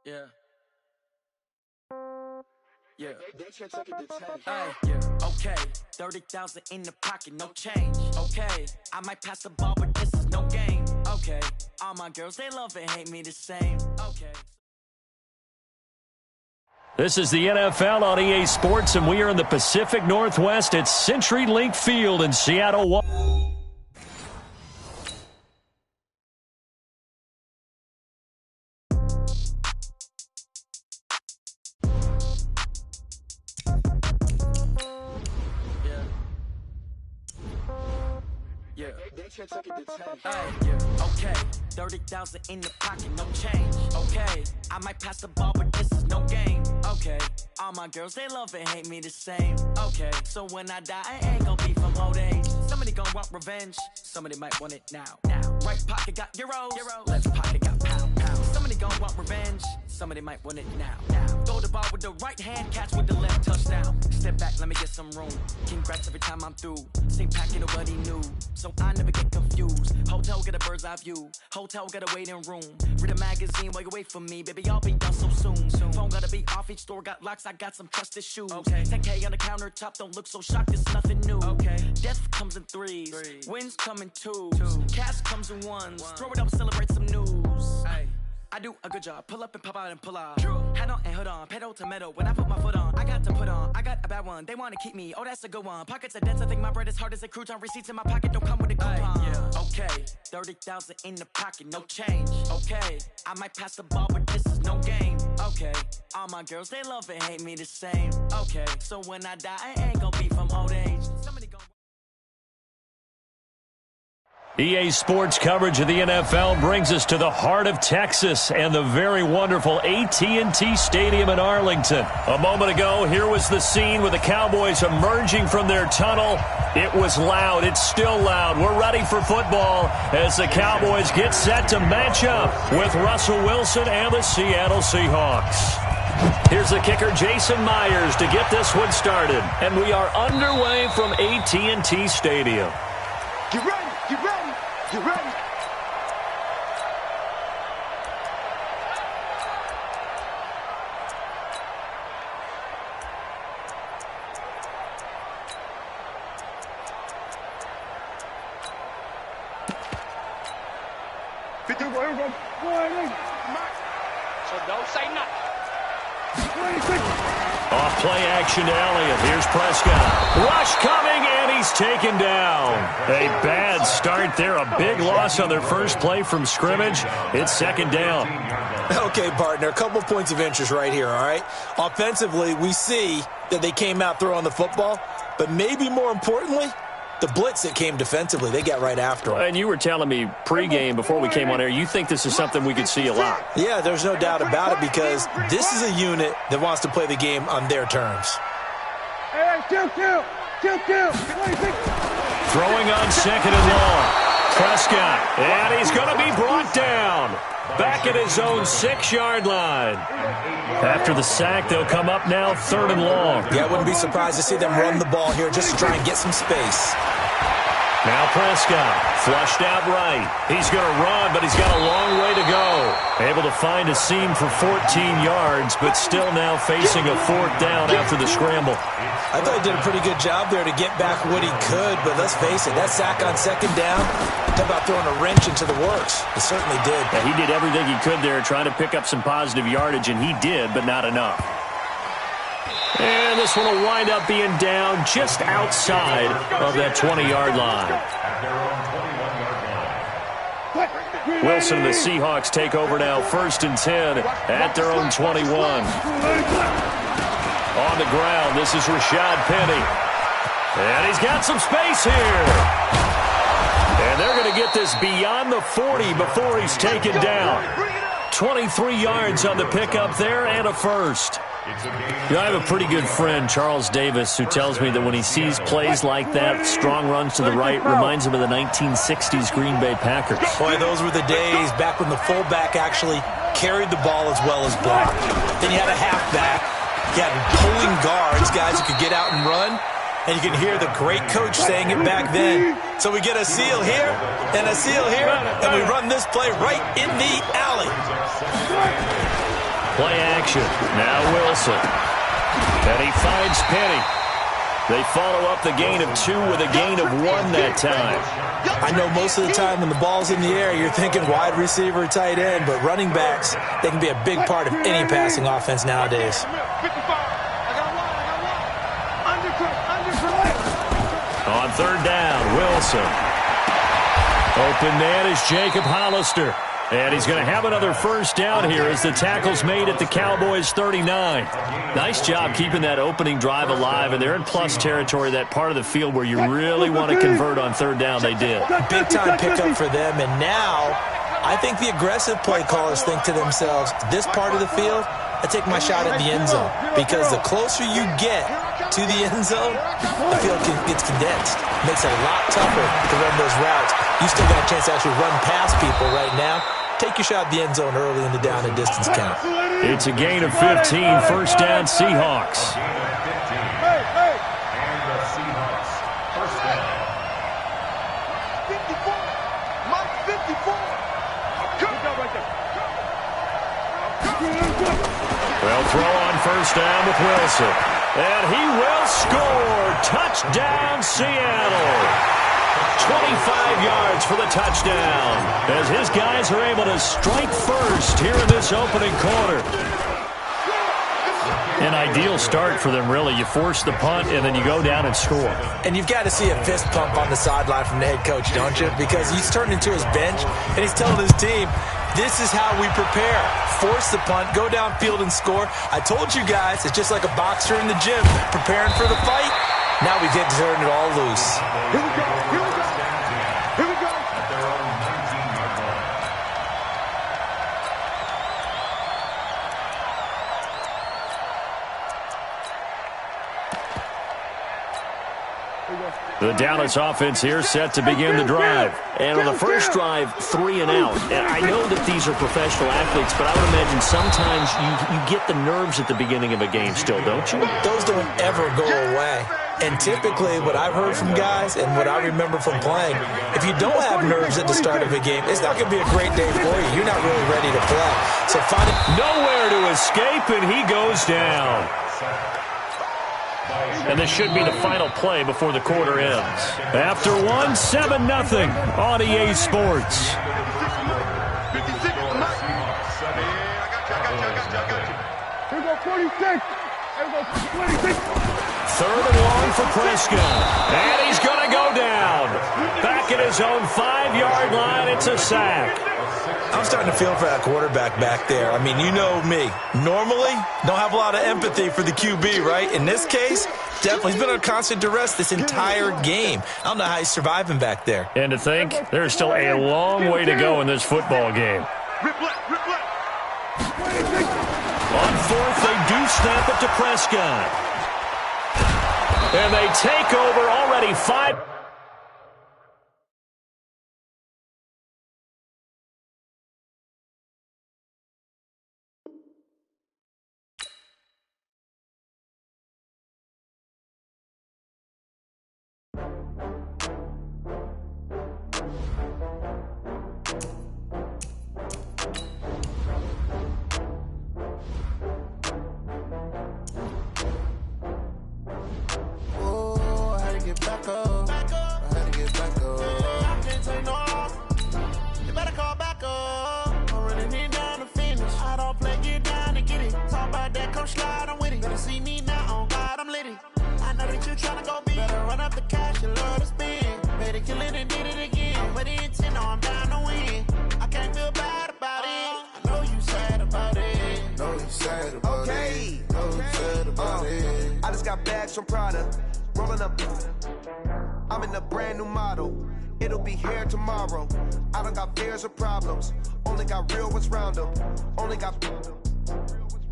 Yeah. Yeah. Okay. 30,000 in the pocket, no change. Okay. I might pass the ball, but this is no game. Okay. All my girls, they love and hate me the same. Okay. This is the NFL on EA Sports, and we are in the Pacific Northwest at CenturyLink Field in Seattle. Okay, 30,000 in the pocket, no change. Okay, I might pass the ball, but this is no game. Okay, all my girls, they love and hate me the same. Okay, so when I die, I ain't gonna be from old age. Somebody gonna want revenge, somebody might want it now. Right pocket got euros, left pocket got pounds. Somebody gonna want revenge, somebody might want it now. Throw the ball with the right hand, catch with the left, touchdown. Step back, let me get some room. Congrats every time I'm through. Same packet of what he knew, so I never get confused. Hotel get a bird's eye view. Hotel got a waiting room. Read a magazine while you wait for me, baby. I'll be done so soon. Phone gotta be off. Each store got locks. I got some trusted shoes. Okay. 10K on the countertop. Don't look so shocked. It's nothing new. Okay. Death comes in threes. Wins come in twos. Cash comes in ones. Throw it up, celebrate some news. Ay. I do a good job. Pull up and pop out and pull out. Head on and hood on. Pedal to metal. When I put my foot on, I got to put on. I got a bad one. They want to keep me. Oh, that's a good one. Pockets are dense. I think my bread is hard as a crouton. Receipts in my pocket don't come with a coupon. Okay. 30,000 in the pocket. No change. Okay. I might pass the ball, but this is no game. Okay. All my girls, they love and hate me the same. Okay. So when I die, I ain't gonna be from old age. Somebody gonna... EA Sports coverage of the NFL brings us to the heart of Texas and the very wonderful AT&T Stadium in Arlington. A moment ago, here was the scene with the Cowboys emerging from their tunnel. It was loud. It's still loud. We're ready for football as the Cowboys get set to match up with Russell Wilson and the Seattle Seahawks. Here's the kicker, Jason Myers, to get this one started. And we are underway from AT&T Stadium. Get ready! Get ready! Get ready! So don't say nothing. Off play action to Elliott. Here's Prescott. Rush coming, and he's taken down. A bad start there. A big loss on their first play from scrimmage. It's second down. Okay, partner, a couple points of interest right here, all right? Offensively, we see that they came out throwing the football, but maybe more importantly, the blitz that came defensively, they got right after them. And you were telling me pregame before we came on air, you think this is something we could see a lot. Yeah, there's no doubt about it because this is a unit that wants to play the game on their terms. Throwing on second and long. Prescott, and he's going to be brought down. Back at his own 6-yard line. After the sack, they'll come up now third and long. Yeah, I wouldn't be surprised to see them run the ball here just to try and get some space. Now Prescott, flushed out right. He's going to run, but he's got a long way to go. Able to find a seam for 14 yards, but still now facing a fourth down after the scramble. I thought he did a pretty good job there to get back what he could, but let's face it, that sack on second down, talk about throwing a wrench into the works. It certainly did. Yeah, he did everything he could there trying to pick up some positive yardage, and he did, but not enough. And this one will wind up being down just outside of that 20-yard line. Wilson and the Seahawks take over now, 1st and 10 at their own 21. On the ground, this is Rashad Penny. And he's got some space here. And they're going to get this beyond the 40 before he's taken down. 23 yards on the pickup there and a first. You know, I have a pretty good friend, Charles Davis, who tells me that when he sees plays like that, strong runs to the right, reminds him of the 1960s Green Bay Packers. Boy, those were the days back when the fullback actually carried the ball as well as blocked. Then you had a halfback. You had pulling guards, guys who could get out and run. And you can hear the great coach saying it back then. So we get a seal here and a seal here, and we run this play right in the alley. Play action. Now Wilson. And he finds Penny. They follow up the gain of 2 with a gain of 1 that time. I know most of the time when the ball's in the air, you're thinking wide receiver, tight end, but running backs, they can be a big part of any passing offense nowadays. On 3rd down, Wilson. Open man is Jacob Hollister. And he's going to have another first down here as the tackle's made at the Cowboys' 39. Nice job keeping that opening drive alive, and they're in plus territory, that part of the field where you really want to convert on 3rd down. They did. Big-time pickup for them, and now I think the aggressive play callers think to themselves, this part of the field, I take my shot at the end zone, because the closer you get to the end zone, the field gets condensed. Makes it a lot tougher to run those routes. You still got a chance to actually run past people right now. Take your shot at the end zone early in the down and distance count. It's a gain of 15, first down Seahawks. Well, throw on first down with Wilson. And he will score. Touchdown, Seattle. 25 yards for the touchdown as his guys are able to strike first here in this opening quarter. An ideal start for them, really. You force the punt, and then you go down and score. And you've got to see a fist pump on the sideline from the head coach, don't you? Because he's turned into his bench, and he's telling his team, this is how we prepare. Force the punt, go downfield and score. I told you guys, it's just like a boxer in the gym preparing for the fight. Now we get to turn it all loose. Here we go. Here we go. Here we go. The Dallas offense here set to begin the drive. And on the first drive, 3 and out. And I know that these are professional athletes, but I would imagine sometimes you get the nerves at the beginning of a game still, don't you? Those don't ever go away. And typically what I've heard from guys and what I remember from playing, if you don't have nerves at the start of a game, it's not going to be a great day for you. You're not really ready to play. So find it. Nowhere to escape, and he goes down. And this should be the final play before the quarter ends. After 1, 7-0 on EA Sports. 56. Here go 46. Here go 26. 3rd and long for Prescott. And he's going to go down. Back at his own 5-yard line, it's a sack. I'm starting to feel for that quarterback back there. I mean, you know me. Normally, don't have a lot of empathy for the QB, right? In this case, definitely. He's been under constant duress this entire game. I don't know how he's surviving back there. And to think, there's still a long way to go in this football game. On 4th, they do snap it to Prescott. And they take over already 5. From Prada, rolling up. I'm in a brand new model. It'll be here tomorrow. I don't got fears or problems. Only got real ones round them. Only got.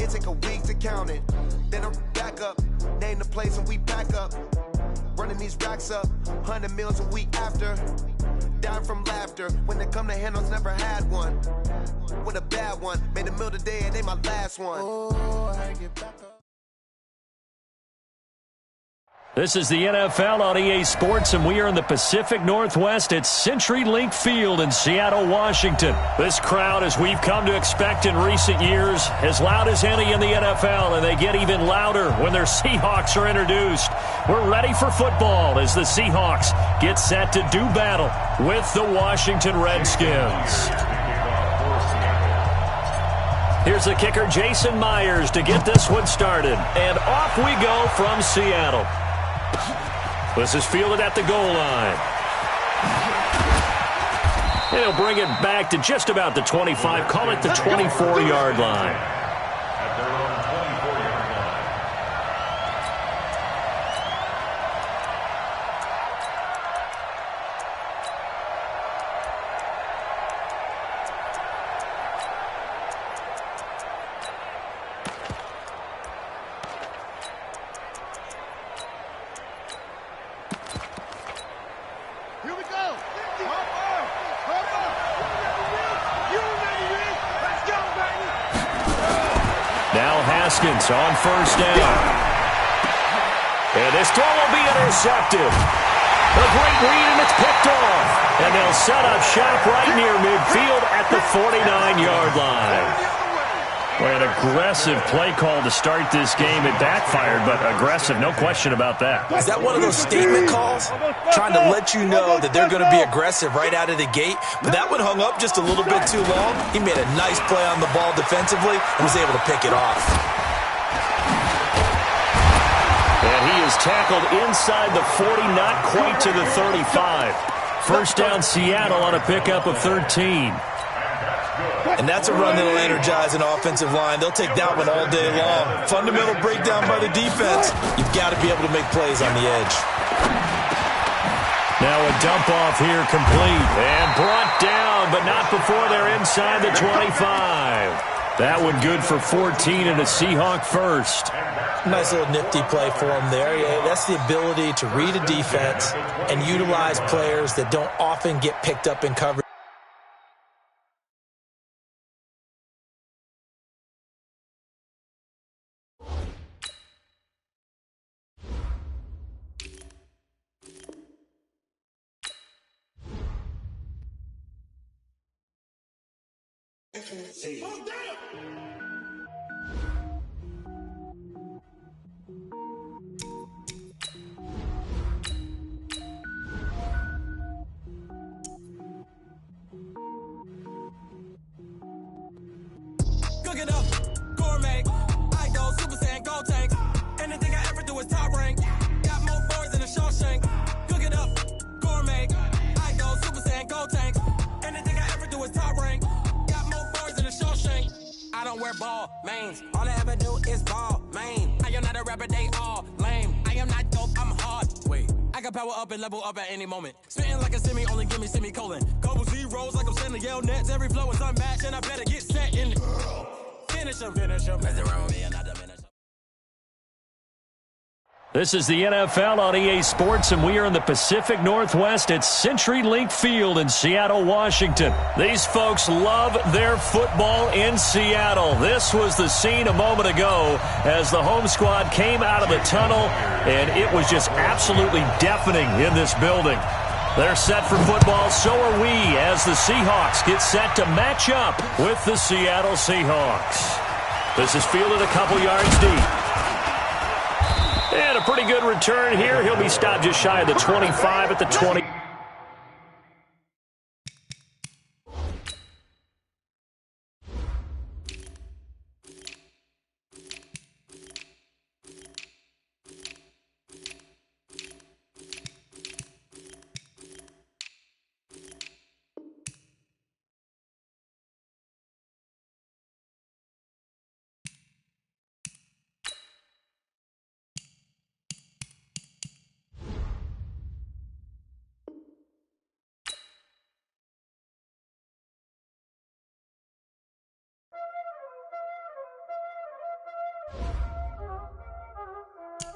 It take a week to count it. Then I'm back up. Name the place and we back up. Running these racks up. 100 meals a week after. Dying from laughter. When they come to handles, never had one. With a bad one. Made a meal today and they my last one. Oh, I get back up. This is the NFL on EA Sports, and we are in the Pacific Northwest at CenturyLink Field in Seattle, Washington. This crowd, as we've come to expect in recent years, as loud as any in the NFL, and they get even louder when their Seahawks are introduced. We're ready for football as the Seahawks get set to do battle with the Washington Redskins. Here's the kicker, Jason Myers, to get this one started. And off we go from Seattle. This is fielded at the goal line. And he'll bring it back to just about the 25, call it the 24-yard line. At their own 24-yard line. Here we go. Let's go, baby. Now Haskins on first down. And this throw will be intercepted. A great read, and it's picked off. And they'll set up shop right near midfield at the 49-yard line. Well, an aggressive play call to start this game. It backfired, but aggressive, no question about that. Is that one of those statement calls? Trying to let you know that they're going to be aggressive right out of the gate. But that one hung up just a little bit too long. He made a nice play on the ball defensively and was able to pick it off. And he is tackled inside the 40, not quite to the 35. First down Seattle on a pickup of 13. And that's a run that will energize an offensive line. They'll take that one all day long. Fundamental breakdown by the defense. You've got to be able to make plays on the edge. Now a dump off here complete. And brought down, but not before they're inside the 25. That one good for 14 and a Seahawk first. Nice little nifty play for him there. Yeah, that's the ability to read a defense and utilize players that don't often get picked up in coverage. Cook it up, gourmet. I go Super Saiyan, gold tank. Anything I ever do is top rank. Got more boards than a Shawshank. Cook it up, gourmet. I go Super Saiyan, gold tank. Anything I ever do is top rank. Got more boards than a Shawshank. I don't wear ball mains. All I ever do is ball main. I am not a rapper, they all lame. I am not dope, I'm hard. Wait, I can power up and level up at any moment. Spitting like a semi, only give me semicolon. Couple zeros like I'm sending yell nets. Every flow is unmatched, and I better get set in. Finish him. Mess around with me and I diminish him. This is the NFL on EA Sports, and we are in the Pacific Northwest at CenturyLink Field in Seattle, Washington. These folks love their football in Seattle. This was the scene a moment ago as the home squad came out of the tunnel, and it was just absolutely deafening in this building. They're set for football, so are we, as the Seahawks get set to match up with the Seattle Seahawks. This is fielded a couple yards deep. And a pretty good return here. He'll be stopped just shy of the 25 at the 20.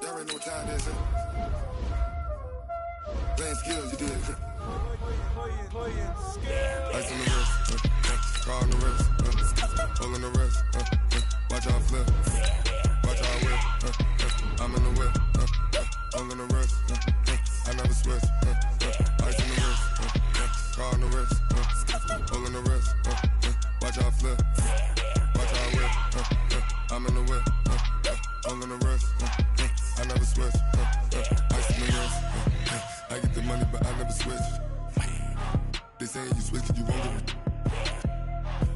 Y'all already know what time it is. Playing skills, you did. Ice on the wrist, car on the wrist, hole in the wrist, watch out flip, watch out whip, I'm in the whip, hole in the wrist. saying you switch 'cause you won't give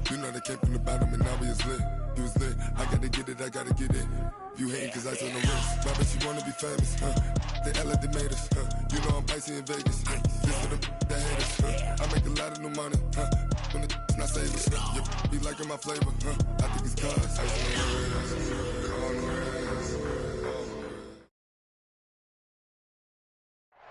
a. You know they came from the bottom and now we is lit. You was lit. I gotta get it, I gotta get it. You hating 'cause I on the wrist. My bitch, you wanna be famous, huh? They act like they made us, huh? You know I'm icy in Vegas. This for the that hate us, huh? I make a lot of new money, huh? When the not savers, you be liking my flavor, huh? I think it's cause ice on the wrist, on the wrist.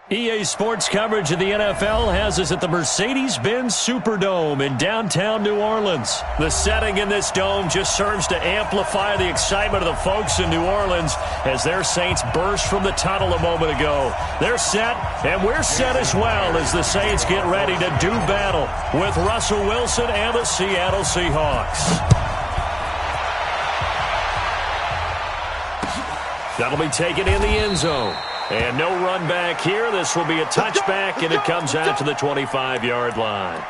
EA Sports coverage of the NFL has us at the Mercedes-Benz Superdome in downtown New Orleans. The setting in this dome just serves to amplify the excitement of the folks in New Orleans as their Saints burst from the tunnel a moment ago. They're set, and we're set as well as the Saints get ready to do battle with Russell Wilson and the Seattle Seahawks. That'll be taken in the end zone. And no run back here. This will be a touchback, and it comes out to the 25-yard line.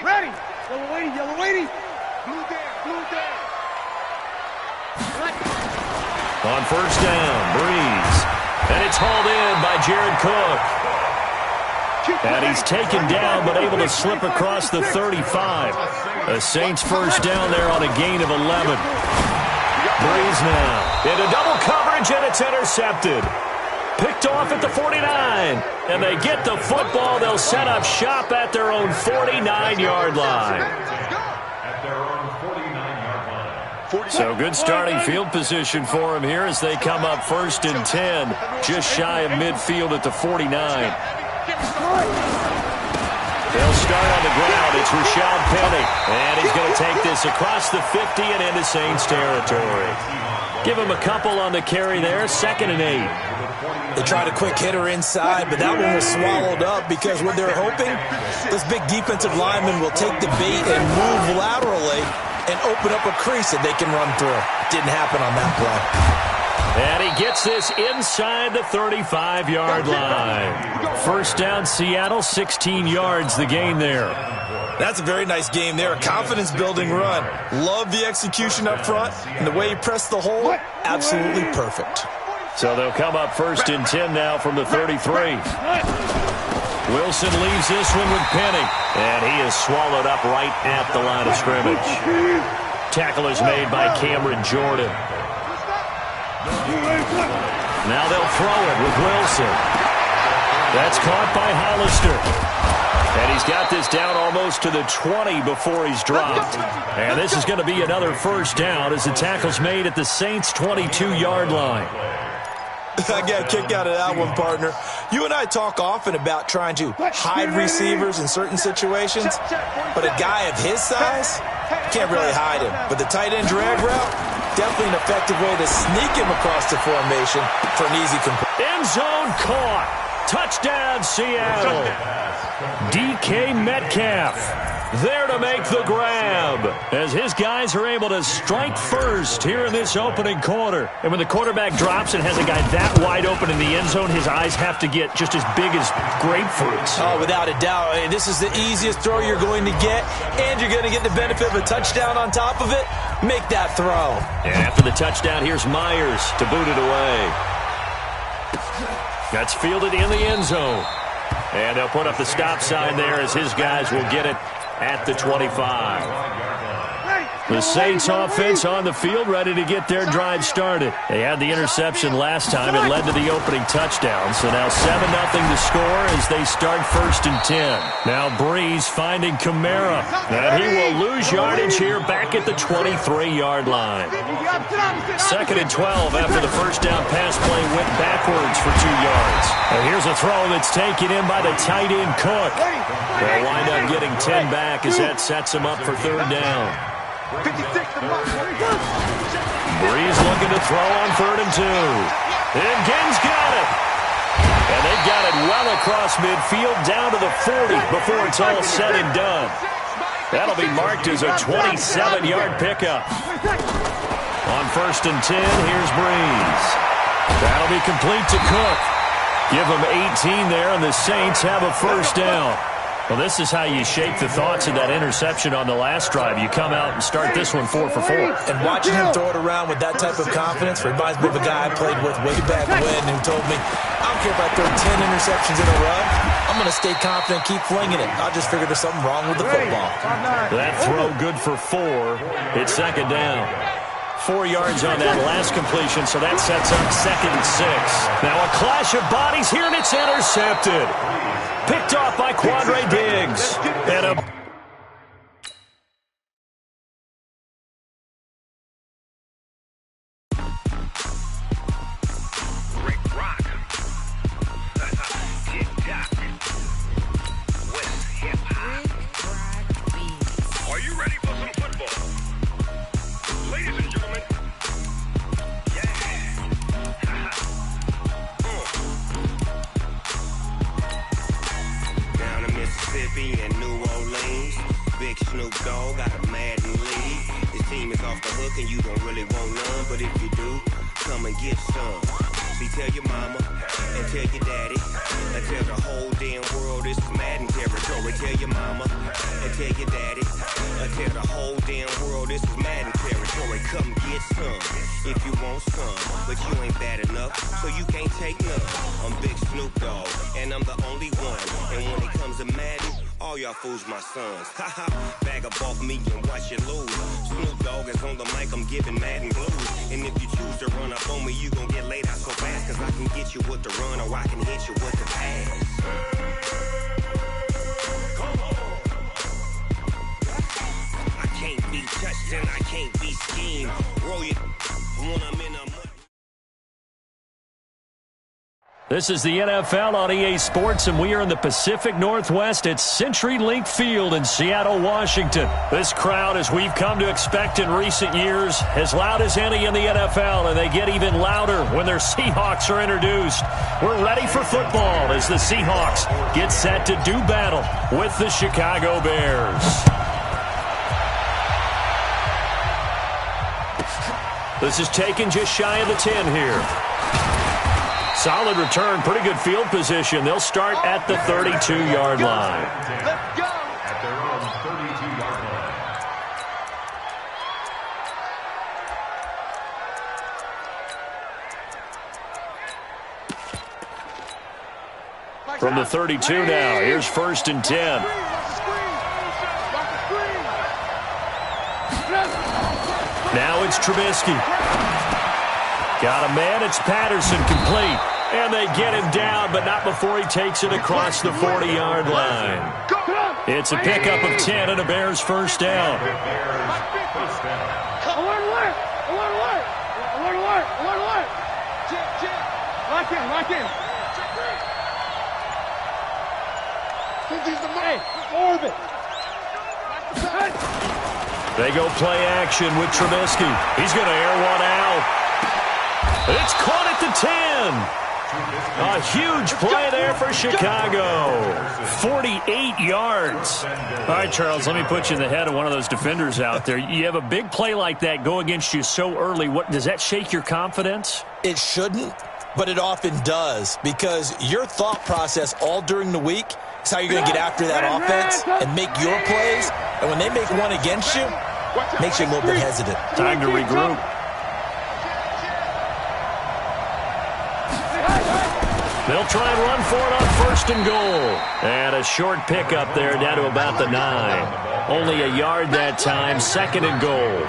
Ready! Yellow lady, yellow lady! Blue there, blue there! On first down, Breeze. And it's hauled in by Jared Cook. And he's taken down but able to slip across the 35. A Saints first down there on a gain of 11. Breeze now into double coverage, and it's intercepted. Picked off at the 49. And they get the football. They'll set up shop at their own 49-yard line. So good starting field position for him here as they come up first and 10, just shy of midfield at the 49. They'll start on the ground. It's Rashad Penny, and he's going to take this across the 50 and into Saints territory. Give him a couple on the carry there, 2nd and 8. They tried a quick hitter inside, but that one was swallowed up because what they're hoping, this big defensive lineman will take the bait and move laterally and open up a crease that they can run through. Didn't happen on that play. And he gets this inside the 35-yard line. First down, Seattle, 16 yards the gain there. That's a very nice game there. A confidence-building run. Love the execution up front, and the way he pressed the hole, absolutely perfect. So they'll come up first and 10 now from the 33. Wilson leaves this one with Penny, and he is swallowed up right at the line of scrimmage. Tackle is made by Cameron Jordan. Now they'll throw it with Wilson. That's caught by Hollister. And he's got this down almost to the 20 before he's dropped. And this is going to be another first down as the tackle's made at the Saints' 22-yard line. I got a kick out of that one, partner. You and I talk often about trying to hide receivers in certain situations, but a guy of his size, can't really hide him. But the tight end drag route, definitely an effective way to sneak him across the formation for an easy completion. End zone caught. Touchdown, Seattle. DK Metcalf there to make the grab as his guys are able to strike first here in this opening quarter. And when the quarterback drops and has a guy that wide open in the end zone, his eyes have to get just as big as grapefruits. Oh, without a doubt. This is the easiest throw you're going to get, and you're going to get the benefit of a touchdown on top of it. Make that throw. And after the touchdown, here's Myers to boot it away. That's fielded in the end zone. And they'll put up the stop sign there as his guys will get it at the 25. The Saints offense on the field, ready to get their drive started. They had the interception last time. It led to the opening touchdown. So now 7-0 to score as they start first and 10. Now Breeze finding Kamara. And he will lose yardage here back at the 23-yard line. 2nd and 12 after the first down pass play went backwards for 2 yards. And here's a throw that's taken in by the tight end Cook. They'll wind up getting 10 back as that sets him up for 3rd down. Breeze looking to throw on 3rd and 2. And Ginn's got it. And they've got it well across midfield down to the 40 before it's all said and done. That'll be marked as a 27-yard pickup. On 1st and 10, here's Breeze. That'll be complete to Cook. Give them 18 there, and the Saints have a first down. Well, this is how you shake the thoughts of that interception on the last drive. You come out and start this one 4 for 4. And watching him throw it around with that type of confidence reminds me of a guy I played with way back when who told me, I don't care if I throw 10 interceptions in a row. I'm going to stay confident, keep flinging it. I just figured there's something wrong with the football. That throw good for 4. It's second down. 4 yards on that last completion, so that sets up 2nd and 6. Now a clash of bodies here, and it's intercepted. Picked off by Quandre Diggs. And a... Are you ready for some football? Ladies and gentlemen, down in Mississippi and New Orleans, Big Snoop Dogg got a Madden league. His team is off the hook and you don't really want none, but if you do, come and get some. See, tell your mama and tell your daddy and tell the whole damn world this is Madden territory. Tell your mama and tell your daddy and tell the whole damn world this is Madden territory. Come get some if you want some, but you ain't bad enough, so you can't take none. I'm Big Snoop Dogg, and I'm the only one. And when it comes to Madden, all y'all fools my sons. Haha, bag up off me and watch you lose. Snoop Dogg is on the mic, I'm giving Madden blues. And if you choose to run up on me, you gon' get laid out so fast, cause I can get you with the run or I can hit you with the pass. Come on. I can't be touched and I can't be schemed. Roll you when I'm in a... This is the NFL on EA Sports, and we are in the Pacific Northwest at CenturyLink Field in Seattle, Washington. This crowd, as we've come to expect in recent years, as loud as any in the NFL, and they get even louder when their Seahawks are introduced. We're ready for football as the Seahawks get set to do battle with the Chicago Bears. This is taken just shy of the 10 here. Solid return, pretty good field position. They'll start at the 32-yard line. Let's go! At their own 32-yard line. From the 32 now, here's 1st and 10. Now it's Trubisky. Got a man, it's Patterson, complete. And they get him down, but not before he takes it across the 40-yard line. It's a pickup of 10 and a Bears first down. Lock in. Orbit. They go play action with Trubisky. He's going to air one out. It's caught at the 10. A huge play there for Chicago. 48 yards. All right, Charles, let me put you in the head of one of those defenders out there. You have a big play like that go against you so early. What does that shake your confidence? It shouldn't, but it often does, because your thought process all during the week is how you're going to get after that offense and make your plays. And when they make one against you, it makes you a little bit hesitant. Time to regroup. They'll try and run for it on 1st and goal. And a short pickup there down to about the 9. Only a yard that time, 2nd and goal.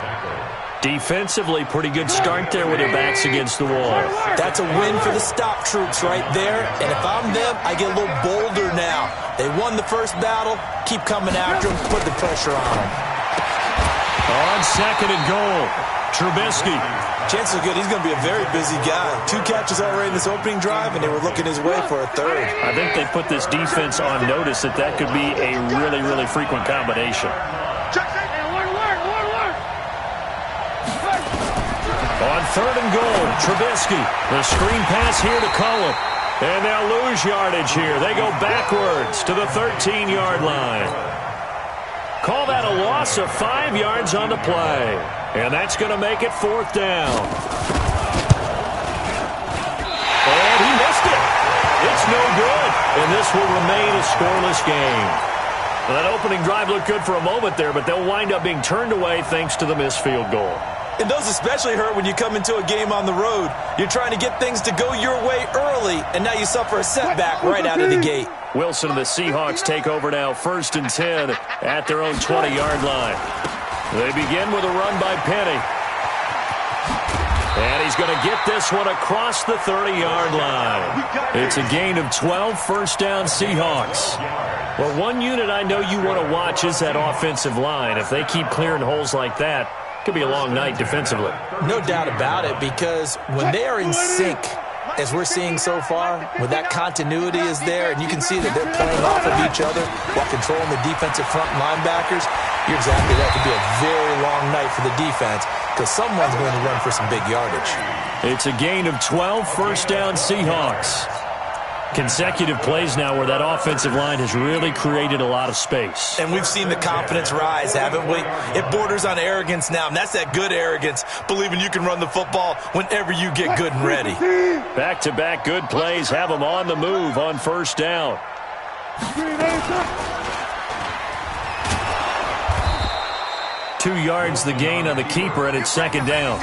Defensively, pretty good start there with their backs against the wall. That's a win for the stop troops right there. And if I'm them, I get a little bolder now. They won the first battle. Keep coming after them. Put the pressure on them. On 2nd and goal, Trubisky. Chances are good he's going to be a very busy guy. 2 catches already in this opening drive, and they were looking his way for a 3rd. I think they put this defense on notice that that could be a really, really frequent combination. On 3rd and goal, Trubisky. The screen pass here to Cohen. And they'll lose yardage here. They go backwards to the 13-yard line. Call that a loss of 5 yards on the play. And that's going to make it 4th down. And he missed it. It's no good, and this will remain a scoreless game. Well, that opening drive looked good for a moment there, but they'll wind up being turned away thanks to the missed field goal. And those especially hurt when you come into a game on the road. You're trying to get things to go your way early, and now you suffer a setback right out of the gate. Wilson and the Seahawks take over now, 1st and 10 at their own 20-yard line. They begin with a run by Penny. And he's going to get this one across the 30-yard line. It's a gain of 12, first down Seahawks. Well, one unit I know you want to watch is that offensive line. If they keep clearing holes like that, it could be a long night defensively. No doubt about it, because when they are in sync, as we're seeing so far, when that continuity is there, and you can see that they're playing off of each other while controlling the defensive front linebackers, you're exactly right. It could be a very long night for the defense because someone's going to run for some big yardage. It's a gain of 12, first down Seahawks. Consecutive plays now where that offensive line has really created a lot of space. And we've seen the confidence rise, haven't we? It borders on arrogance now, and that's that good arrogance, believing you can run the football whenever you get good and ready. Back-to-back good plays have them on the move on first down. 2 yards the gain on the keeper, and it's second down.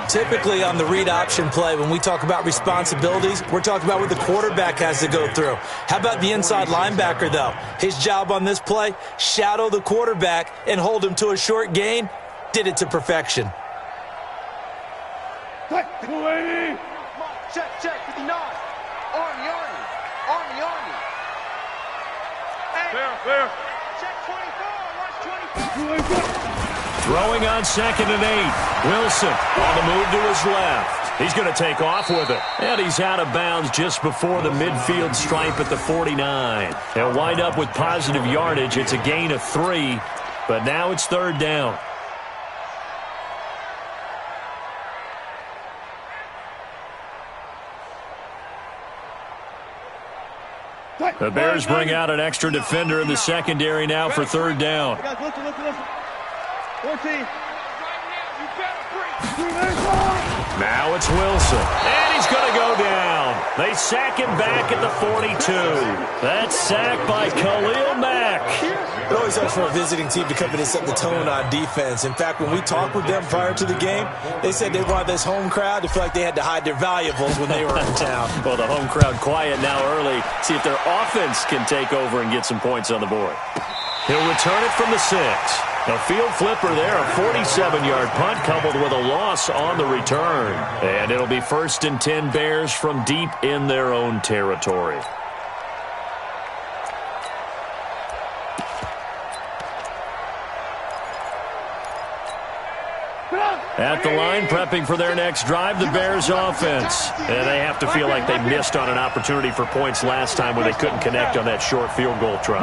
Typically on the read option play, when we talk about responsibilities, we're talking about what the quarterback has to go through. How about the inside linebacker, though? His job on this play, shadow the quarterback and hold him to a short gain. Did it to perfection. Check, 59. Army. Fair. Check 24. Watch 24. Throwing on 2nd and 8. Wilson on the move to his left. He's going to take off with it. And he's out of bounds just before the midfield stripe at the 49. They'll wind up with positive yardage. It's a gain of 3, but now it's third down. The Bears bring out an extra defender in the secondary now for third down. Listen. 14. Now it's Wilson. And he's going to go down. They sack him back at the 42. That's sacked by Khalil Mack. It always helps for a visiting team to come in and set the tone on defense. In fact, when we talked with them prior to the game, they said they wanted this home crowd to feel like they had to hide their valuables when they were in town. Well, the home crowd quiet now early. See if their offense can take over and get some points on the board. He'll return it from the 6. A field flipper there, a 47-yard punt coupled with a loss on the return. And it'll be 1st and 10 Bears from deep in their own territory. At the line, prepping for their next drive, the Bears offense. And they have to feel like they missed on an opportunity for points last time when they couldn't connect on that short field goal try.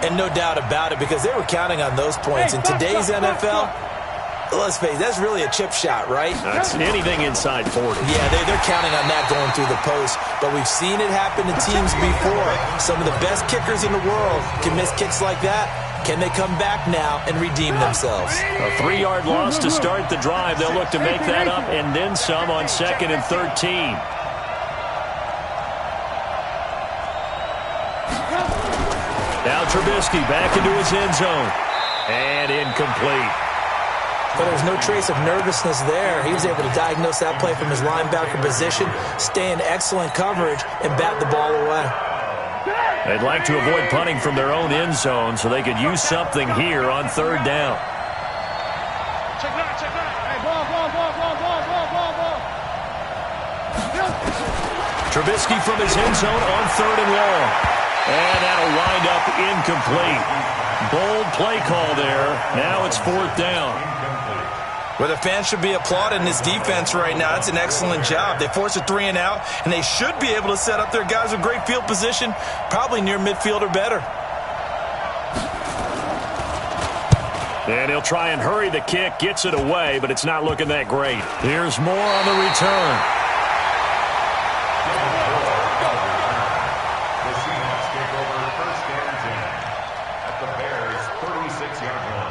And no doubt about it, because they were counting on those points. In today's NFL, let's face it, that's really a chip shot, right? That's anything inside 40. Yeah, they're counting on that going through the post. But we've seen it happen to teams before. Some of the best kickers in the world can miss kicks like that. Can they come back now and redeem themselves? A 3-yard loss to start the drive. They'll look to make that up and then some on 2nd and 13. Now Trubisky back into his end zone. And incomplete. But there's no trace of nervousness there. He was able to diagnose that play from his linebacker position, stay in excellent coverage, and bat the ball away. They'd like to avoid punting from their own end zone so they could use something here on third down. Check nine. Hey, ball. Trubisky from his end zone on 3rd and long. And that'll wind up incomplete. Bold play call there. Now it's 4th down. Well, the fans should be applauding this defense right now. It's an excellent job. They forced a 3 and out, and they should be able to set up their guys with great field position, probably near midfield or better. And he'll try and hurry the kick, gets it away, but it's not looking that great. Here's more on the return. The Seahawks take over 1st and 10 at the Bears' 36-yard line.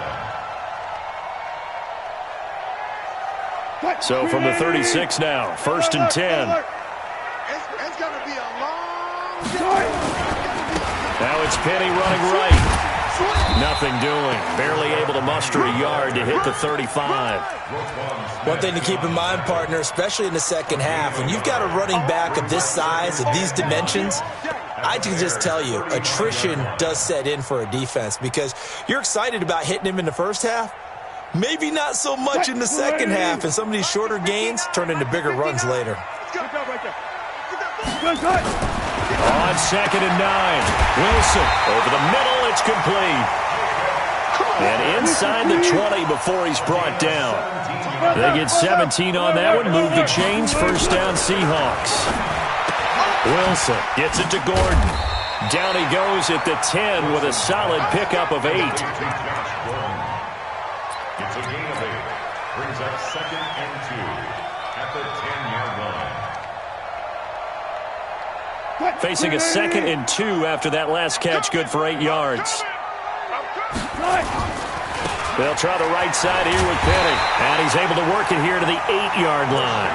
So from the 36 now, 1st and 10. It's going to be a long Now it's Penny running right. Nothing doing. Barely able to muster a yard to hit the 35. One thing to keep in mind, partner, especially in the second half, when you've got a running back of this size, of these dimensions, I can just tell you, attrition does set in for a defense because you're excited about hitting him in the first half. Maybe not so much in the second half, and some of these shorter gains turn into bigger runs later. On 2nd and 9, Wilson over the middle, it's complete. And inside the 20 before he's brought down. They get 17 on that one, move the chains, first down Seahawks. Wilson gets it to Gordon. Down he goes at the 10 with a solid pickup of 8. It's a gain of 8. Brings up 2nd and 2 at the 10-yard line. Facing a 2nd and 2 after that last catch, good for 8 yards. They'll try the right side here with Penny. And he's able to work it here to the 8-yard line.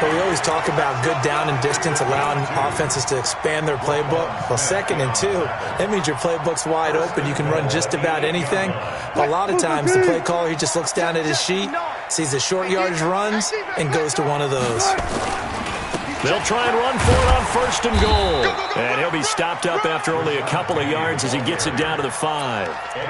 But we always talk about good down and distance, allowing offenses to expand their playbook. Well, 2nd and 2, that means your playbook's wide open. You can run just about anything. But a lot of times, the play caller, he just looks down at his sheet, sees the short yardage runs, and goes to one of those. They'll try and run for it on 1st and goal. And he'll be stopped up after only a couple of yards as he gets it down to the 5.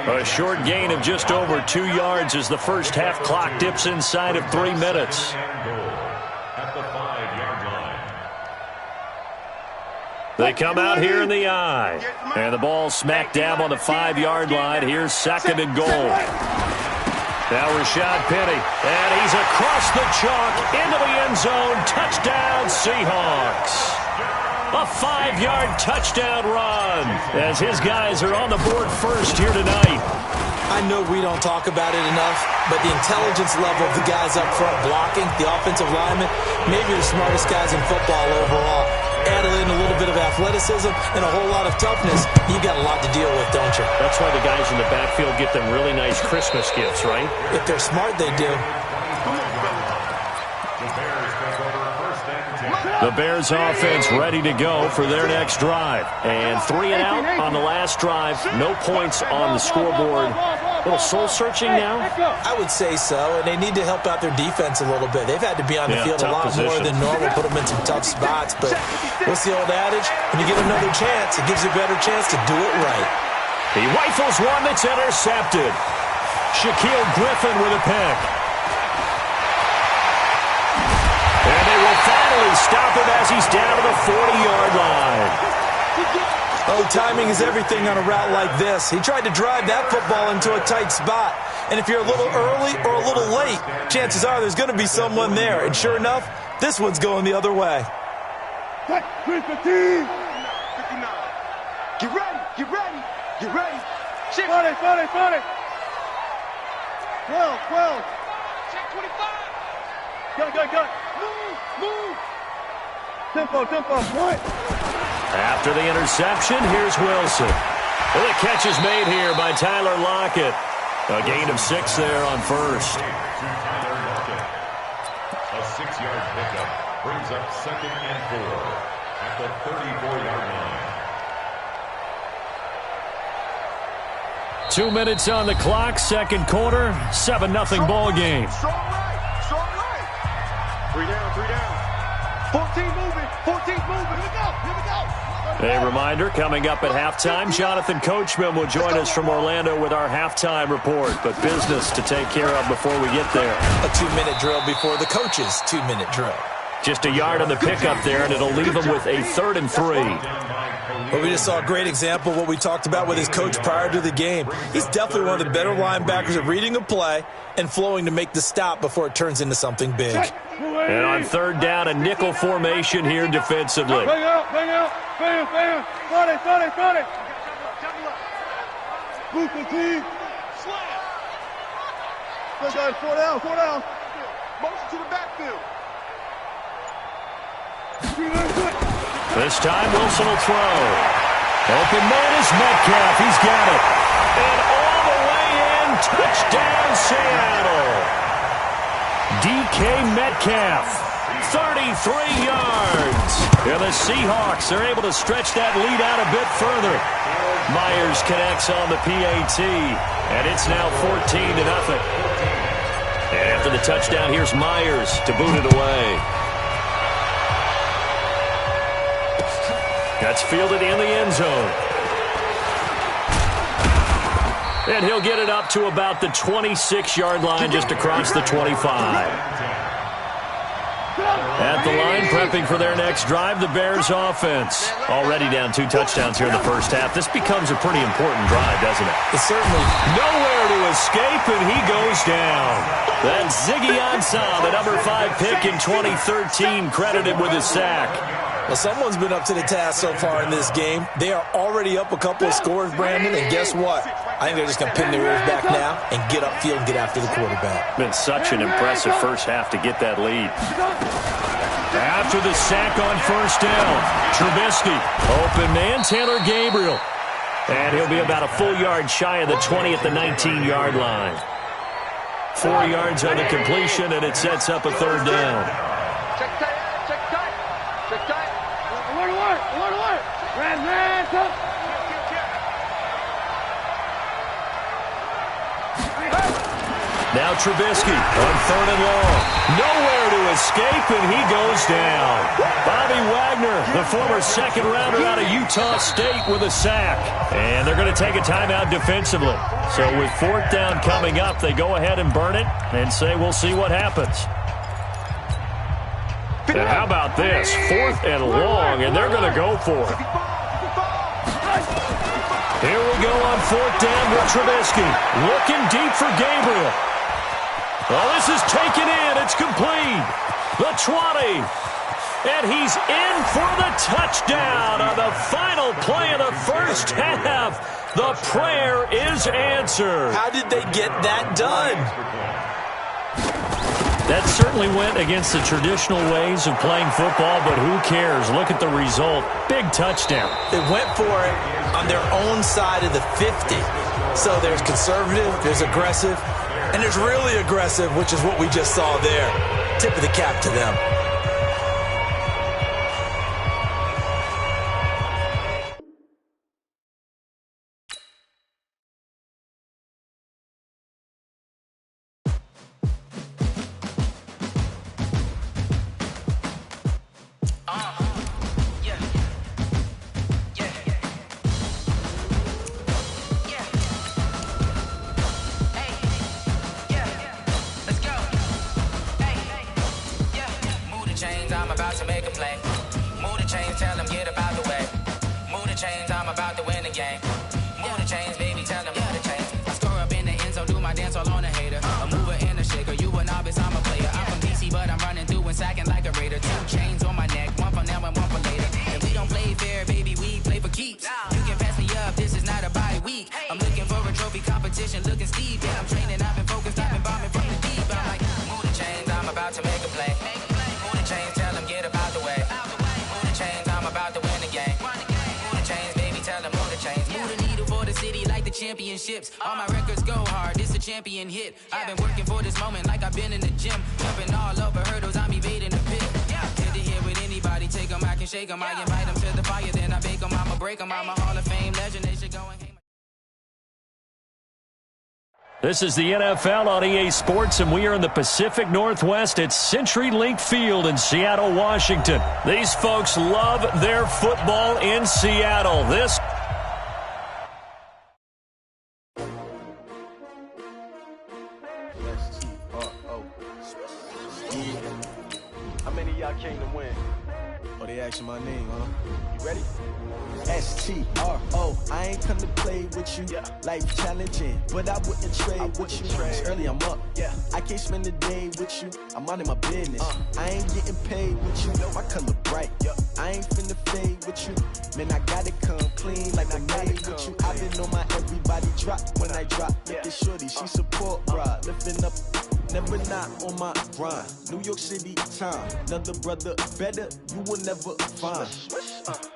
A short gain of just over 2 yards as the first half clock dips inside of 3 minutes. At the 5-yard line. They come out here in the I. And the ball smack dab on the 5-yard line. Here's 2nd and goal. Now Rashad Penny, and he's across the chalk into the end zone. Touchdown, Seahawks. A 5-yard touchdown run as his guys are on the board first here tonight. I know we don't talk about it enough, but the intelligence level of the guys up front blocking, the offensive linemen, maybe the smartest guys in football overall. Add in a little bit of athleticism and a whole lot of toughness, you got a lot to deal with, don't you? That's why the guys in the backfield get them really nice Christmas gifts, right? If they're smart, they do. The Bears offense ready to go for their next drive. And 3 and out on the last drive. No points on the scoreboard. A little soul-searching now? I would say so, and they need to help out their defense a little bit. They've had to be on the field a lot more than normal, put them in some tough spots. But what's the old adage? When you get another chance, it gives you a better chance to do it right. He rifles one that's intercepted. Shaquille Griffin with a pick. And they will finally stop him as he's down to the 40-yard line. Oh, timing is everything on a route like this. He tried to drive that football into a tight spot. And if you're a little early or a little late, chances are there's going to be someone there. And sure enough, this one's going the other way. Get ready, get ready, get ready. 40, 40, 40. 12, 12. Check 25. Go. Move. Tempo. Right. After the interception, here's Wilson. Well, the catch is made here by Tyler Lockett. A gain of 6 there on first. A 6-yard pickup brings up 2nd and 4 at the 34-yard line. 2 minutes on the clock, second quarter, 7-0 ball game. Strong right. 3 down. 14 moving. Here we go. A reminder, coming up at halftime, Jonathan Coachman will join us from Orlando with our halftime report, but business to take care of before we get there. A 2-minute drill before the coach's 2-minute drill. Just a yard on the pickup there, and it'll leave him with a 3rd and 3. Well, we just saw a great example of what we talked about with his coach prior to the game. He's definitely one of the better linebackers at reading a play and flowing to make the stop before it turns into something big. And on 3rd down, a nickel formation here defensively. Bang out. Bam. 40. Move the team. Slam. Good guys, 4 down. Motion to the backfield. This time, Wilson will throw. Open man is Metcalf. He's got it. And all the way in, touchdown Seattle. DK Metcalf. 33 yards. And the Seahawks are able to stretch that lead out a bit further. Myers connects on the PAT, and it's now 14-0. And after the touchdown, here's Myers to boot it away. That's fielded in the end zone. And he'll get it up to about the 26-yard line, just across the 25. At the line, prepping for their next drive, the Bears offense. Already down 2 touchdowns here in the first half. This becomes a pretty important drive, doesn't it? It's certainly nowhere to escape, and he goes down. That's Ziggy Ansah, the number 5 pick in 2013, credited with a sack. Well, someone's been up to the task so far in this game. They are already up a couple of scores, Brandon, and guess what? I think they're just going to pin their ears back now and get upfield and get after the quarterback. Been such an impressive first half to get that lead. After the sack on first down, Trubisky, open man, Taylor Gabriel. And he'll be about a full yard shy of the 20 at the 19-yard line. 4 yards on the completion, and it sets up a third down. Check tight. Alert. Red, up. Now Trubisky on 3rd and long. Nowhere to escape, and he goes down. Bobby Wagner, the former second-rounder out of Utah State, with a sack. And they're going to take a timeout defensively. So with 4th down coming up, they go ahead and burn it and say we'll see what happens. And how about this? 4th and long, and they're going to go for it. Here we go on 4th down with Trubisky. Looking deep for Gabriel. Oh, this is taken in. It's complete. The 20. And he's in for the touchdown on the final play of the first half. The prayer is answered. How did they get that done? That certainly went against the traditional ways of playing football, but who cares? Look at the result. Big touchdown. They went for it on their own side of the 50. So there's conservative, there's aggressive, and there's really aggressive, which is what we just saw there. Tip of the cap to them. Championships, all my records go hard. This a champion hit. I've been working for this moment like I've been in the gym, jumping all over hurdles. I'm evading the pit. Good to hear with anybody. Take them, I can shake them. I invite them to the fire, then I bake them. I'ma break them. I'm a Hall of Fame legend. They should go and hang. This is the NFL on EA Sports, and we are in the Pacific Northwest at CenturyLink Field in Seattle, Washington. These folks love their football in Seattle. How many of y'all came to win? Oh, they asking my name, huh? You ready? S-T-R-O. I ain't come to play with you. Life challenging, but I wouldn't trade with you. It's early, I'm up. I can't spend the day with you. I'm minding my business. I ain't getting paid with you. My color bright. I ain't finna fade with you. Man, I gotta come clean like I'm made with you. I've been on my everybody drop when I drop. Look at shorty, she support ride. Lifting up, never not on my grind. New York City time. Another brother better, you will never find.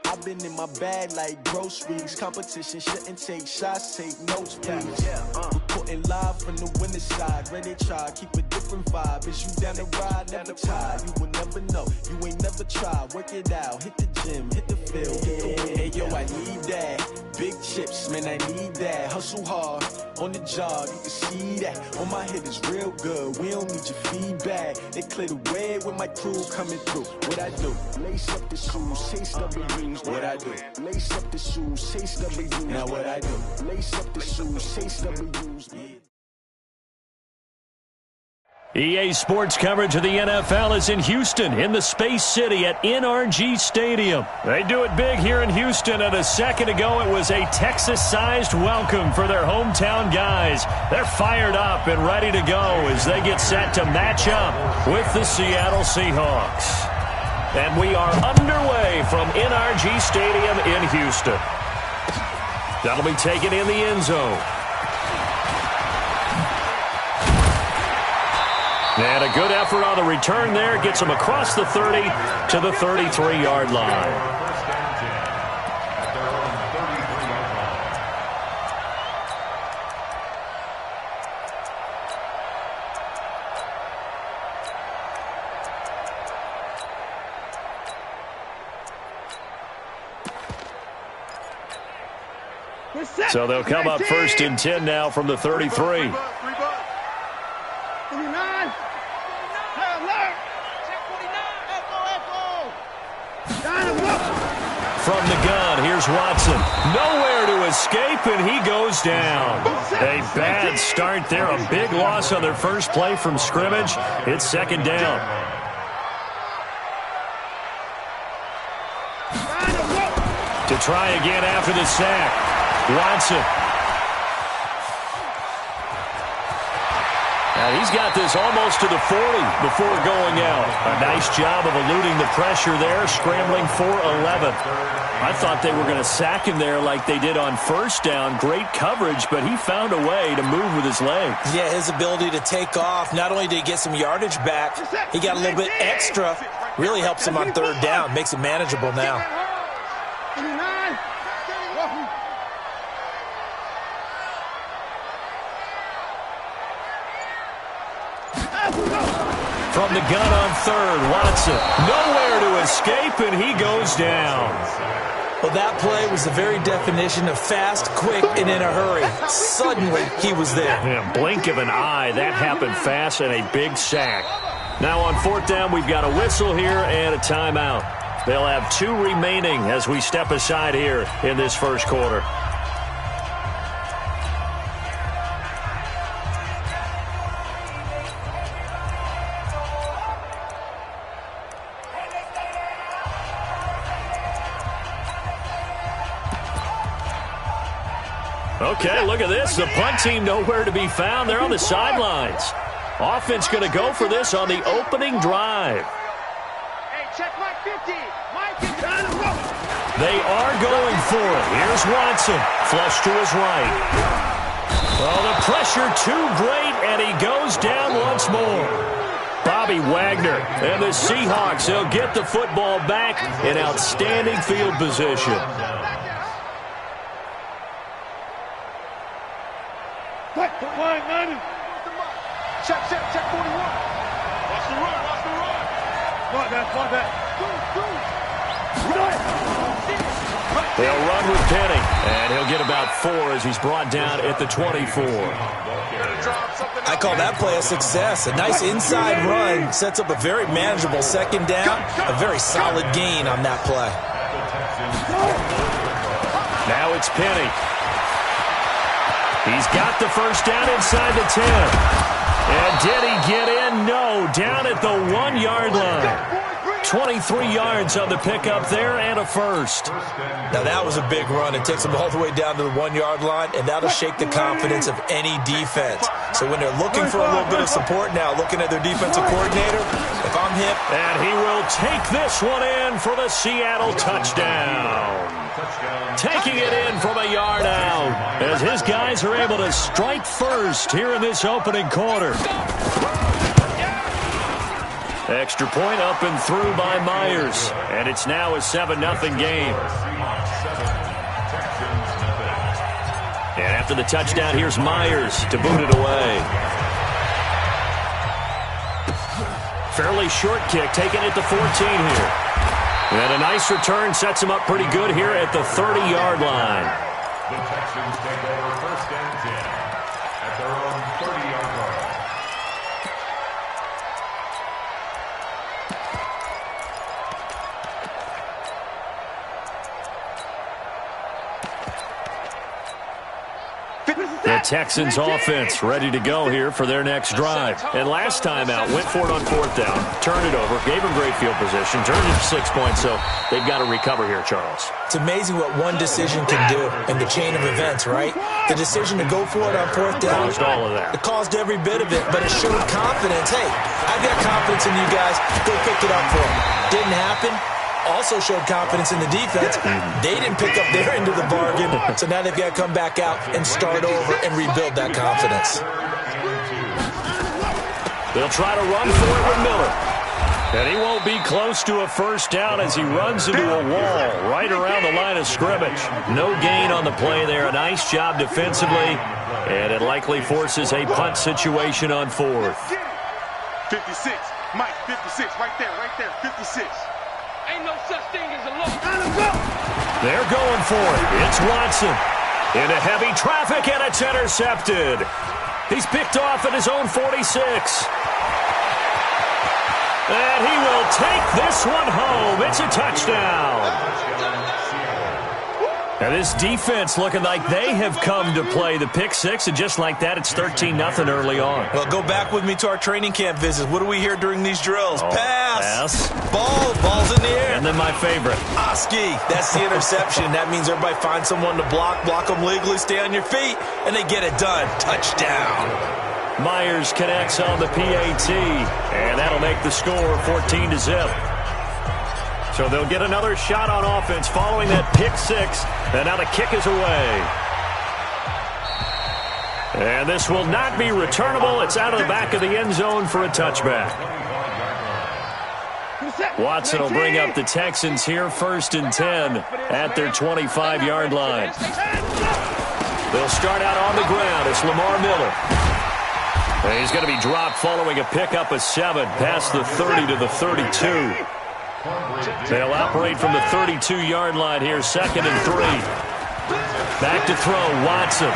I've been in my bag like groceries. Competition shouldn't take shots, take notes, please. Reporting live from the winning side. Ready to try, keep a different vibe. Is you down the ride, never tired. You will never know, you ain't never tried. Work it out, hit the gym, hit the field, hit the win. Hey yo, I need that. Big chips, man, I need that. Hustle hard, on the job, you can see that. On my head is real good, we don't need your feedback. They clear the way with my crew coming through. What I do? Lace up the shoes, chase W's. What I do? Lace up the shoes, chase W's. Now what I do? Lace up the shoes, chase W's. EA Sports coverage of the NFL is in Houston, in the Space City at NRG Stadium. They do it big here in Houston, and a second ago it was a Texas-sized welcome for their hometown guys. They're fired up and ready to go as they get set to match up with the Seattle Seahawks. And we are underway from NRG Stadium in Houston. That'll be taken in the end zone. And a good effort on the return there. Gets him across the 30 to the 33-yard line. So they'll come up 1st and 10 now from the 33. From the gun, here's Watson. Nowhere to escape, and he goes down. A bad start there. A big loss on their first play from scrimmage. It's 2nd down. To try again after the sack. Watson. And he's got this almost to the 40 before going out. A nice job of eluding the pressure there, scrambling for 11. I thought they were going to sack him there like they did on 1st down. Great coverage, but he found a way to move with his legs. Yeah, his ability to take off. Not only did he get some yardage back, he got a little bit extra. Really helps him on 3rd down. Makes it manageable now. From the gun on 3rd, Watson. Nowhere to escape, and he goes down. Well, that play was the very definition of fast, quick, and in a hurry. Suddenly, he was there. Yeah, blink of an eye. That happened fast, and a big sack. Now on 4th down, we've got a whistle here and a timeout. They'll have 2 remaining as we step aside here in this 1st quarter. Okay, look at this. The punt team nowhere to be found. They're on the sidelines. Offense going to go for this on the opening drive. Hey, check Mike 50. Mike is trying to go. They are going for it. Here's Watson. Flush to his right. Well, the pressure too great, and he goes down once more. Bobby Wagner and the Seahawks, they'll get the football back in outstanding field position. Check 41. Watch the run. Watch that. They'll run with Penny, and he'll get about 4 as he's brought down at the 24. I call that play a success. A nice inside run sets up a very manageable 2nd down. A very solid gain on that play. Now it's Penny. He's got the 1st down inside the 10. And did he get in? No, down at the 1-yard line. 23 yards on the pickup there and a 1st. Now that was a big run. It takes them all the way down to the 1-yard line, and that'll shake the confidence of any defense. So when they're looking for a little bit of support now, looking at their defensive coordinator, if I'm him. And he will take this one in for the Seattle touchdown. Taking it in from a yard out as his guys are able to strike first here in this opening quarter. Extra point up and through by Myers. And it's now a 7-0 game. And after the touchdown, here's Myers to boot it away. Fairly short kick, taken at the 14 here. And a nice return sets him up pretty good here at the 30-yard line. The Texans take over 1st and 10 at their own 30-yard line. The Texans offense ready to go here for their next drive. And last time out, went for it on 4th down, turned it over, gave them great field position, turned it to 6 points, so they've got to recover here, Charles. It's amazing what one decision can do in the chain of events, right? The decision to go for it on 4th down. Caused all of that. It caused every bit of it, but it showed confidence. Hey, I've got confidence in you guys. Go pick it up for them. Didn't happen. Also showed confidence in the defense. They didn't pick up their end of the bargain, so now they've got to come back out and start over and rebuild that confidence. They'll try to run for it with Miller. And he won't be close to a 1st down as he runs into a wall right around the line of scrimmage. No gain on the play there. A nice job defensively, and it likely forces a punt situation on 4th. 56, Mike, 56, right there, 56. Ain't no such thing as a loss. They're going for it. It's Watson. Into heavy traffic, and it's intercepted. He's picked off at his own 46. And he will take this one home. It's a touchdown. And this defense looking like they have come to play the pick 6, and just like that, it's 13-0 early on. Well, go back with me to our training camp visits. What do we hear during these drills? Pass. Ball's in the air. And then my favorite. Oski. That's the interception. That means everybody finds someone to block them legally, stay on your feet, and they get it done. Touchdown. Myers connects on the PAT, and that'll make the score 14-0. So they'll get another shot on offense following that pick 6, and now the kick is away. And this will not be returnable. It's out of the back of the end zone for a touchback. Watson will bring up the Texans here 1st and 10 at their 25-yard line. They'll start out on the ground. It's Lamar Miller. And he's going to be dropped following a pickup of 7 past the 30 to the 32. They'll operate from the 32-yard line here, 2nd and 3. Back to throw, Watson.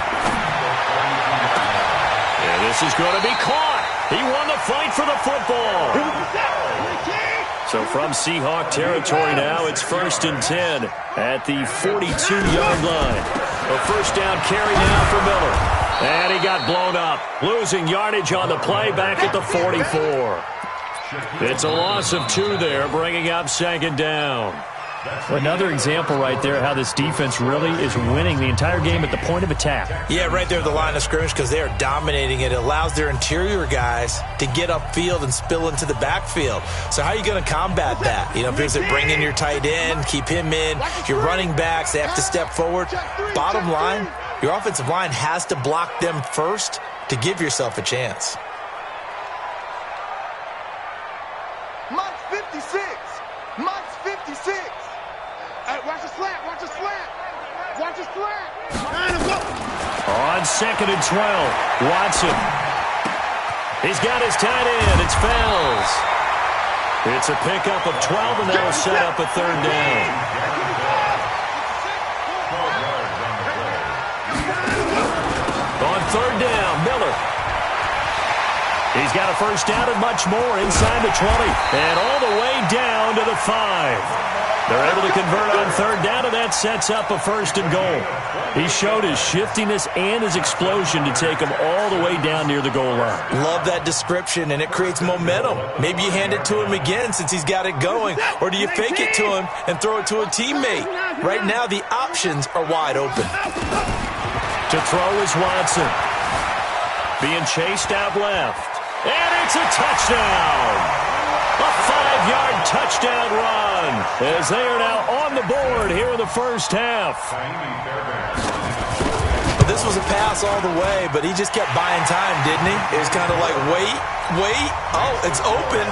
And this is going to be caught. He won the fight for the football. So from Seahawk territory now, it's 1st and 10 at the 42-yard line. A 1st down carry now for Miller. And he got blown up, losing yardage on the play back at the 44. It's a loss of 2 there, bringing up 2nd down. Another example right there how this defense really is winning the entire game at the point of attack. Yeah, right there at the line of scrimmage because they are dominating it. It allows their interior guys to get upfield and spill into the backfield. So how are you going to combat that? You know, because they bring in your tight end, keep him in. Your running backs, they have to step forward. Bottom line, your offensive line has to block them first to give yourself a chance. Mike's 56. Mike's 56. Hey, watch the slant. Watch the slant. Watch the slant. On 2nd and 12, Watson. He's got his tight end. It's Fells. It's a pickup of 12, and that'll set up a 3rd down. On 3rd down, Miller. He's got a 1st down and much more inside the 20 and all the way down to the 5. They're able to convert on 3rd down, and that sets up a 1st and goal. He showed his shiftiness and his explosion to take him all the way down near the goal line. Love that description, and it creates momentum. Maybe you hand it to him again since he's got it going, or do you fake it to him and throw it to a teammate? Right now, the options are wide open. To throw is Watson. Being chased out left. And it's a touchdown! A 5-yard touchdown run as they are now on the board here in the 1st half. Well, this was a pass all the way, but he just kept buying time, didn't he? It was kind of like, wait. Oh, it's open.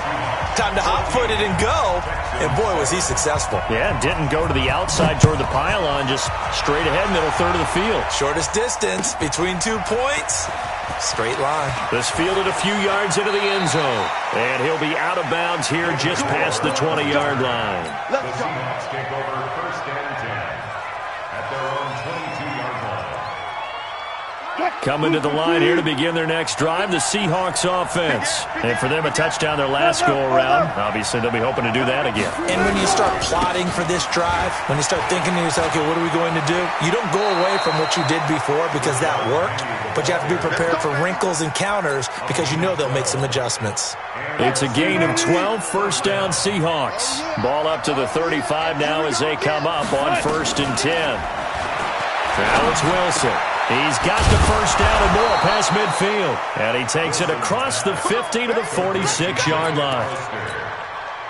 Time to hot-foot it and go. And boy, was he successful. Yeah, didn't go to the outside toward the pylon, just straight ahead, middle third of the field. Shortest distance between 2 points. Straight line. This fielded a few yards into the end zone. And he'll be out of bounds here just past the 20-yard line. The Seahawks take over first and 10 at their own 22-yard line. Coming to the line here to begin their next drive, the Seahawks offense. And for them, a touchdown their last go-around. Obviously, they'll be hoping to do that again. And when you start plotting for this drive, when you start thinking to yourself, okay, what are we going to do? You don't go away from what you did before because that worked, but you have to be prepared for wrinkles and counters because you know they'll make some adjustments. It's a gain of 12, first down Seahawks. Ball up to the 35 now as they come up on first and 10. Now it's Wilson. He's got the first down and more past midfield. And he takes it across the 50 to the 46-yard line.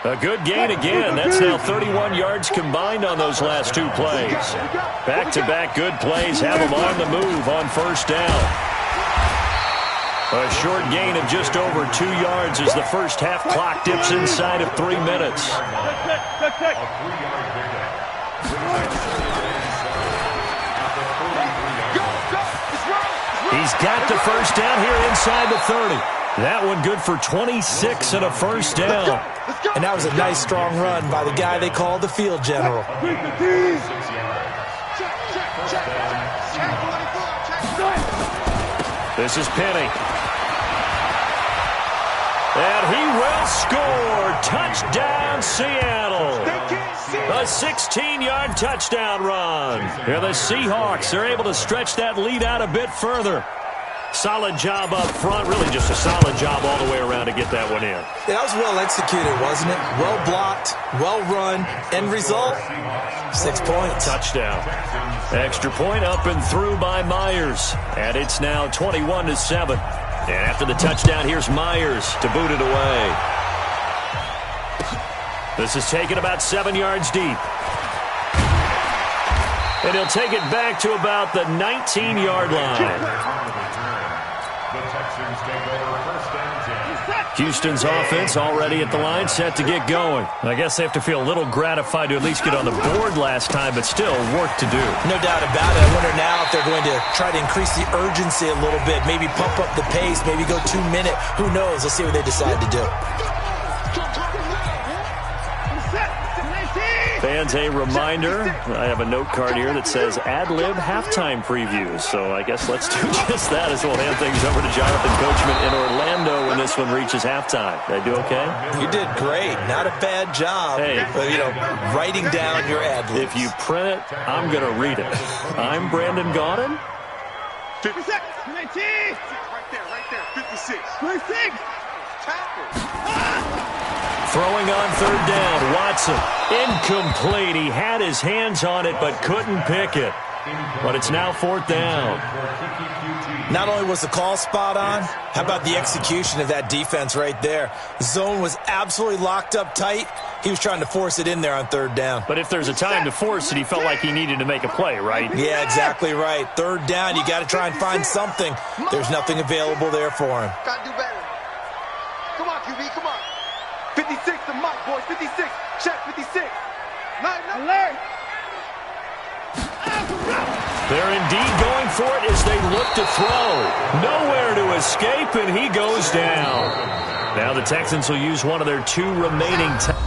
A good gain again. That's now 31 yards combined on those last 2 plays. Back-to-back good plays have them on the move on first down. A short gain of just over 2 yards as the first half clock dips inside of 3 minutes. He's got the first down here inside the 30. That one good for 26 and a first down. And that was a nice, strong run by the guy they call the field general. This is Penny. And he will score. Touchdown, Seattle. A 16-yard touchdown run. Here the Seahawks are able to stretch that lead out a bit further. Solid job up front. Really just a solid job all the way around to get that one in. That was well executed, wasn't it? Well blocked, well run. End result, 6 points. Touchdown. Extra point up and through by Myers. And it's now 21-7. And after the touchdown, here's Myers to boot it away. This is taken about 7 yards deep. And he'll take it back to about the 19-yard line. Houston's offense already at the line, set to get going. I guess they have to feel a little gratified to at least get on the board last time, but still work to do. No doubt about it. I wonder now if they're going to try to increase the urgency a little bit, maybe pump up the pace, maybe go 2 minute. Who knows? Let's see what they decide to do. Fans, a reminder, I have a note card here that says ad-lib halftime previews. So I guess let's do just that as we'll hand things over to Jonathan Coachman in Orlando when this one reaches halftime. Did I do okay? You did great. Not a bad job. Hey. But, writing down your ad-libs. If you print it, I'm going to read it. I'm Brandon Gaudin. 50 seconds. 19. Right there. 56. 26. Throwing on third down, Watson. Incomplete. He had his hands on it but couldn't pick it. But it's now fourth down. Not only was the call spot on, how about the execution of that defense right there? Zone was absolutely locked up tight. He was trying to force it in there on third down. But if there's a time to force it, he felt like he needed to make a play, right? Yeah, exactly right. Third down, you got to try and find something. There's nothing available there for him. Got to do better. Come on, QB, come on. 56, the mark, boys. 56. Check, 56. Alert. They're indeed going for it as they look to throw. Nowhere to escape, and he goes down. Now the Texans will use one of their 2 remaining times.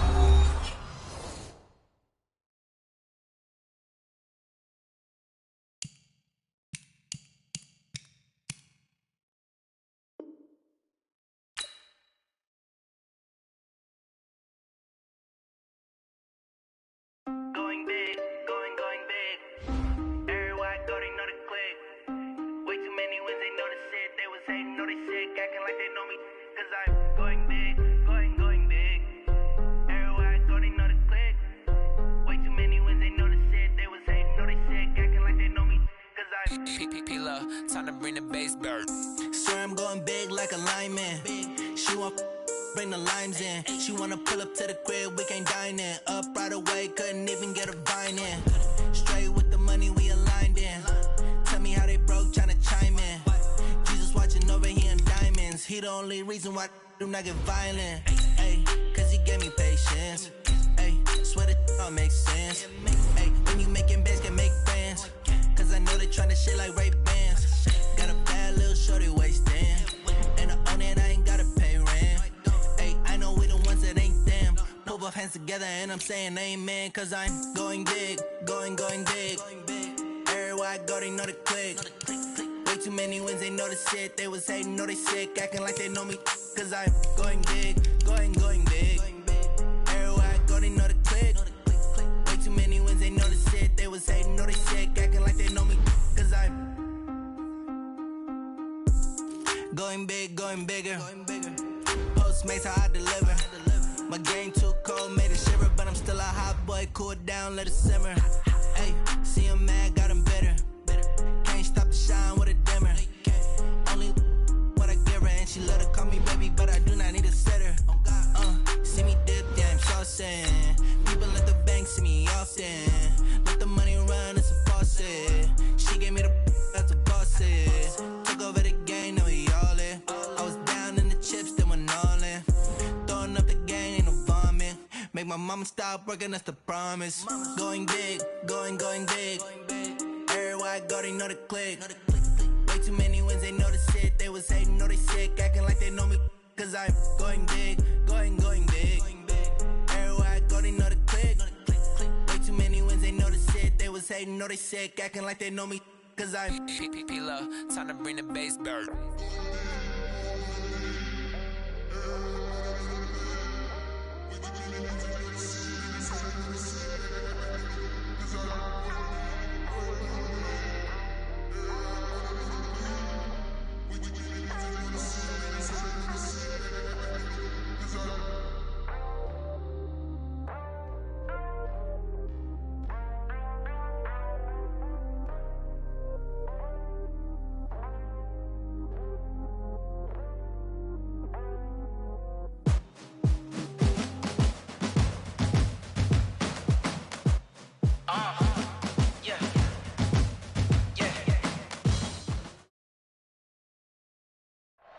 Time to bring the bass bird. Swear I'm going big like a lineman. She want bring the limes in. She wanna pull up to the crib, we can't dine in. Up right away, couldn't even get a vine in. Straight with the money we aligned in. Tell me how they broke, tryna chime in. Jesus watching over here in diamonds. He the only reason why do not get violent. Ay, cause he gave me patience. Ay, all makes sense. Hey, when you making bands, can make friends. Cause I know they tryna shit like Ray-Bans. Got a bad little shorty wasting. And I own it, I ain't gotta pay rent. Hey, I know we the ones that ain't them. Put both hands together and I'm saying amen. Cause I'm going big, going big. Everywhere I go, they know the click. Way too many wins, they know the shit. They was hating, know they sick, acting like they know me. Cause I'm going big, going big. Everywhere I go, they know the click. Way too many wins, they know the shit. They was hating, know they sick, acting like they know me. Cause I'm going big, going bigger. Postmates, how I deliver. My game too cold, made it shiver. But I'm still a hot boy, cool it down, let it simmer. Hey, see him mad, got him bitter. Can't stop the shine with a dimmer. Only what I give her, and she love to call me baby, but I do not need a sitter. See me dip, yeah, I'm saucing. People at the bank see me often. Let the money run, it's a faucet. She gave me the that's a bosses. Took over the game, now we all in. I was down in the chips, then went all in. Throwing up the game, ain't no vomit. Make my mama stop working, that's the promise. Going big, going big. Everywhere I go, they know the click. Way too many wins, they know the shit. They was hating, know they sick, acting like they know me. Cause I'm going big, going big. Everywhere I go, they know the click. Way too many wins, they know the shit. They was hating, know they sick, acting like they know me. Cause I'm P-Love, time to bring the bass bird.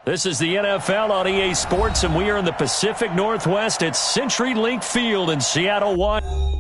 This is the NFL on EA Sports, and we are in the Pacific Northwest at CenturyLink Field in Seattle, Washington.